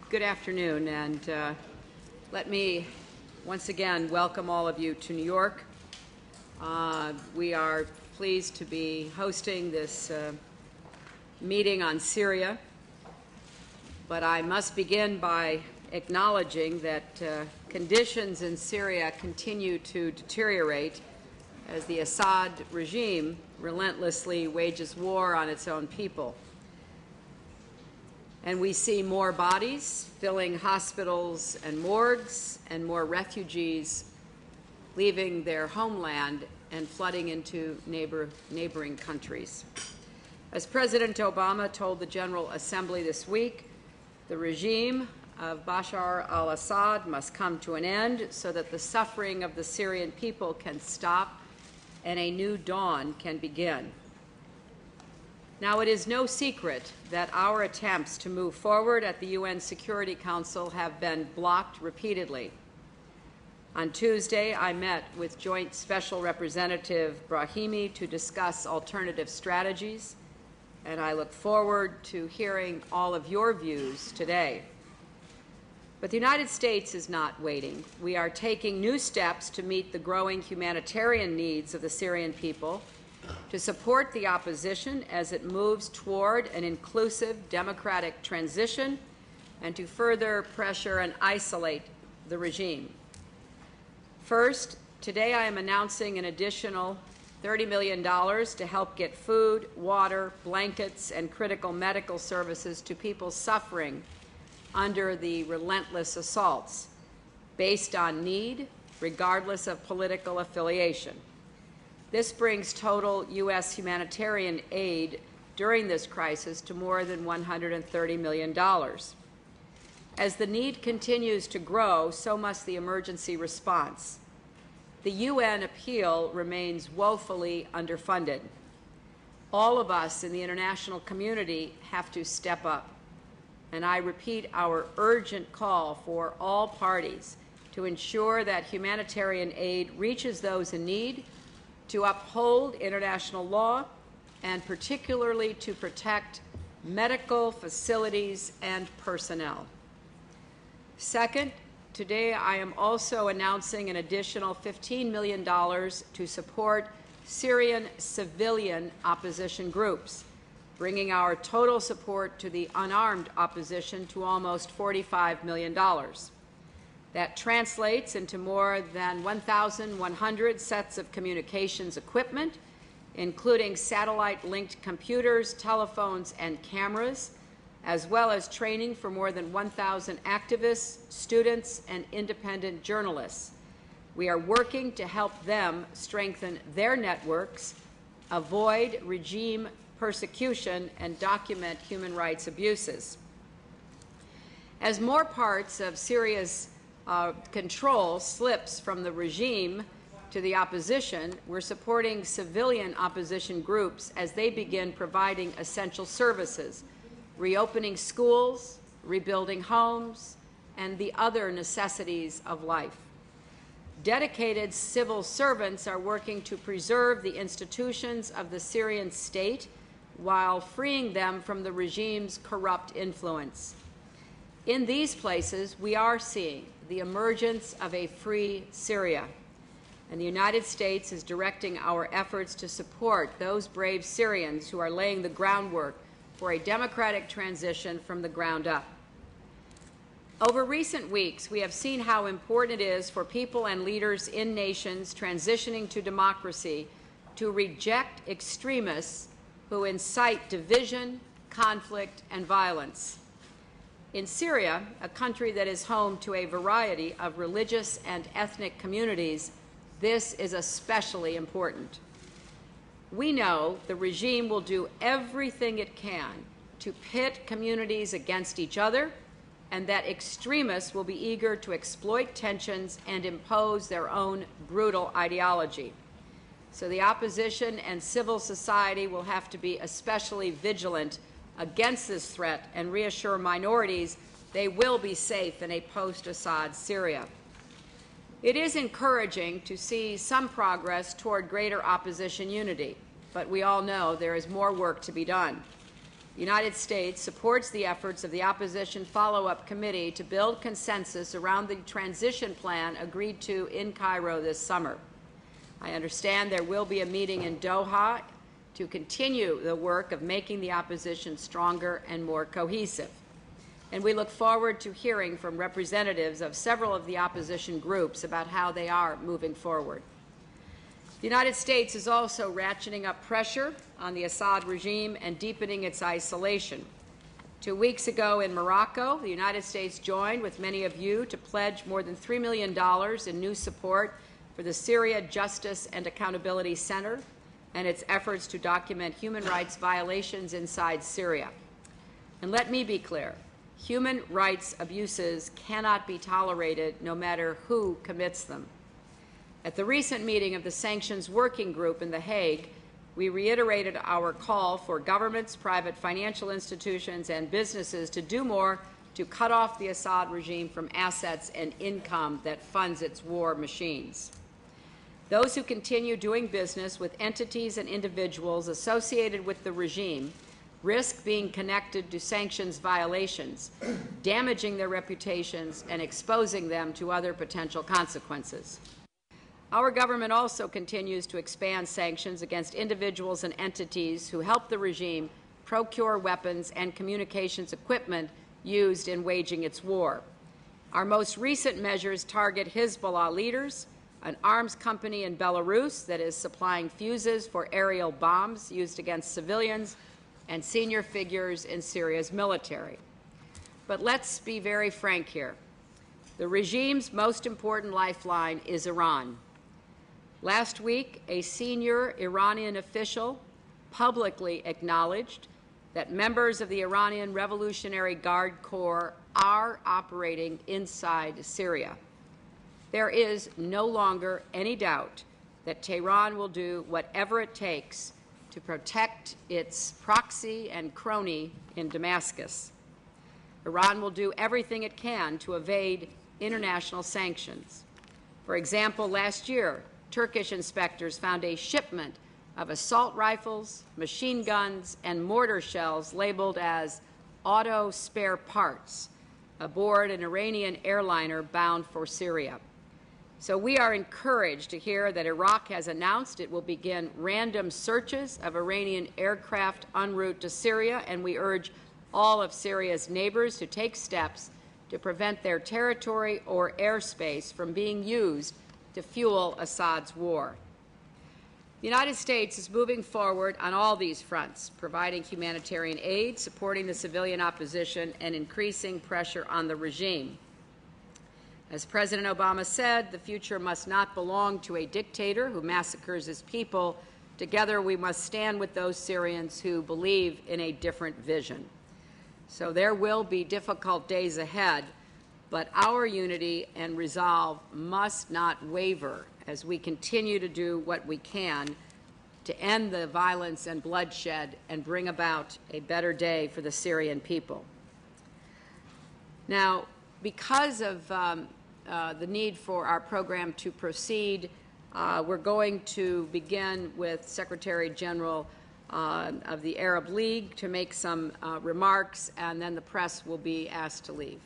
Good afternoon, and let me once again welcome all of you to New York. We are pleased to be hosting this meeting on Syria, but I must begin by acknowledging that conditions in Syria continue to deteriorate as the Assad regime relentlessly wages war on its own people. And we see more bodies filling hospitals and morgues, and more refugees leaving their homeland and flooding into neighboring countries. As President Obama told the General Assembly this week, the regime of Bashar al-Assad must come to an end so that the suffering of the Syrian people can stop and a new dawn can begin. Now, it is no secret that our attempts to move forward at the UN Security Council have been blocked repeatedly. On Tuesday, I met with Joint Special Representative Brahimi to discuss alternative strategies, and I look forward to hearing all of your views today. But the United States is not waiting. We are taking new steps to meet the growing humanitarian needs of the Syrian people, to support the opposition as it moves toward an inclusive democratic transition, and to further pressure and isolate the regime. First, today I am announcing an additional $30 million to help get food, water, blankets, and critical medical services to people suffering under the relentless assaults, based on need, regardless of political affiliation. This brings total U.S. humanitarian aid during this crisis to more than $130 million. As the need continues to grow, so must the emergency response. The UN appeal remains woefully underfunded. All of us in the international community have to step up, and I repeat our urgent call for all parties to ensure that humanitarian aid reaches those in need, to uphold international law, and particularly to protect medical facilities and personnel. Second, today I am also announcing an additional $15 million to support Syrian civilian opposition groups, bringing our total support to the unarmed opposition to almost $45 million. That translates into more than 1,100 sets of communications equipment, including satellite-linked computers, telephones, and cameras, as well as training for more than 1,000 activists, students, and independent journalists. We are working to help them strengthen their networks, avoid regime persecution, and document human rights abuses. As more parts of Syria's control slips from the regime to the opposition, we're supporting civilian opposition groups as they begin providing essential services, reopening schools, rebuilding homes, and the other necessities of life. Dedicated civil servants are working to preserve the institutions of the Syrian state while freeing them from the regime's corrupt influence. In these places, we are seeing the emergence of a free Syria, and the United States is directing our efforts to support those brave Syrians who are laying the groundwork for a democratic transition from the ground up. Over recent weeks, we have seen how important it is for people and leaders in nations transitioning to democracy to reject extremists who incite division, conflict, and violence. In Syria, a country that is home to a variety of religious and ethnic communities, this is especially important. We know the regime will do everything it can to pit communities against each other, and that extremists will be eager to exploit tensions and impose their own brutal ideology. So the opposition and civil society will have to be especially vigilant against this threat and reassure minorities they will be safe in a post-Assad Syria. It is encouraging to see some progress toward greater opposition unity, but we all know there is more work to be done. the United States supports the efforts of the Opposition Follow-Up Committee to build consensus around the transition plan agreed to in Cairo this summer. I understand there will be a meeting in Doha to continue the work of making the opposition stronger and more cohesive. And we look forward to hearing from representatives of several of the opposition groups about how they are moving forward. The United States is also ratcheting up pressure on the Assad regime and deepening its isolation. 2 weeks ago in Morocco, the United States joined with many of you to pledge more than $3 million in new support for the Syria Justice and Accountability Center and its efforts to document human rights violations inside Syria. And let me be clear, human rights abuses cannot be tolerated no matter who commits them. At the recent meeting of the Sanctions Working Group in The Hague, we reiterated our call for governments, private financial institutions, and businesses to do more to cut off the Assad regime from assets and income that funds its war machines. Those who continue doing business with entities and individuals associated with the regime risk being connected to sanctions violations, damaging their reputations and exposing them to other potential consequences. Our government also continues to expand sanctions against individuals and entities who help the regime procure weapons and communications equipment used in waging its war. Our most recent measures target Hezbollah leaders, an arms company in Belarus that is supplying fuses for aerial bombs used against civilians, and senior figures in Syria's military. But let's be very frank here. The regime's most important lifeline is Iran. Last week, a senior Iranian official publicly acknowledged that members of the Iranian Revolutionary Guard Corps are operating inside Syria. There is no longer any doubt that Tehran will do whatever it takes to protect its proxy and crony in Damascus. Iran will do everything it can to evade international sanctions. For example, last year, Turkish inspectors found a shipment of assault rifles, machine guns, and mortar shells labeled as auto spare parts aboard an Iranian airliner bound for Syria. So we are encouraged to hear that Iraq has announced it will begin random searches of Iranian aircraft en route to Syria, and we urge all of Syria's neighbors to take steps to prevent their territory or airspace from being used to fuel Assad's war. The United States is moving forward on all these fronts, providing humanitarian aid, supporting the civilian opposition, and increasing pressure on the regime. As President Obama said, the future must not belong to a dictator who massacres his people. Together, we must stand with those Syrians who believe in a different vision. So there will be difficult days ahead, but our unity and resolve must not waver as we continue to do what we can to end the violence and bloodshed and bring about a better day for the Syrian people. Now, because of the need for our program to proceed, we're going to begin with Secretary General of the Arab League to make some remarks, and then the press will be asked to leave.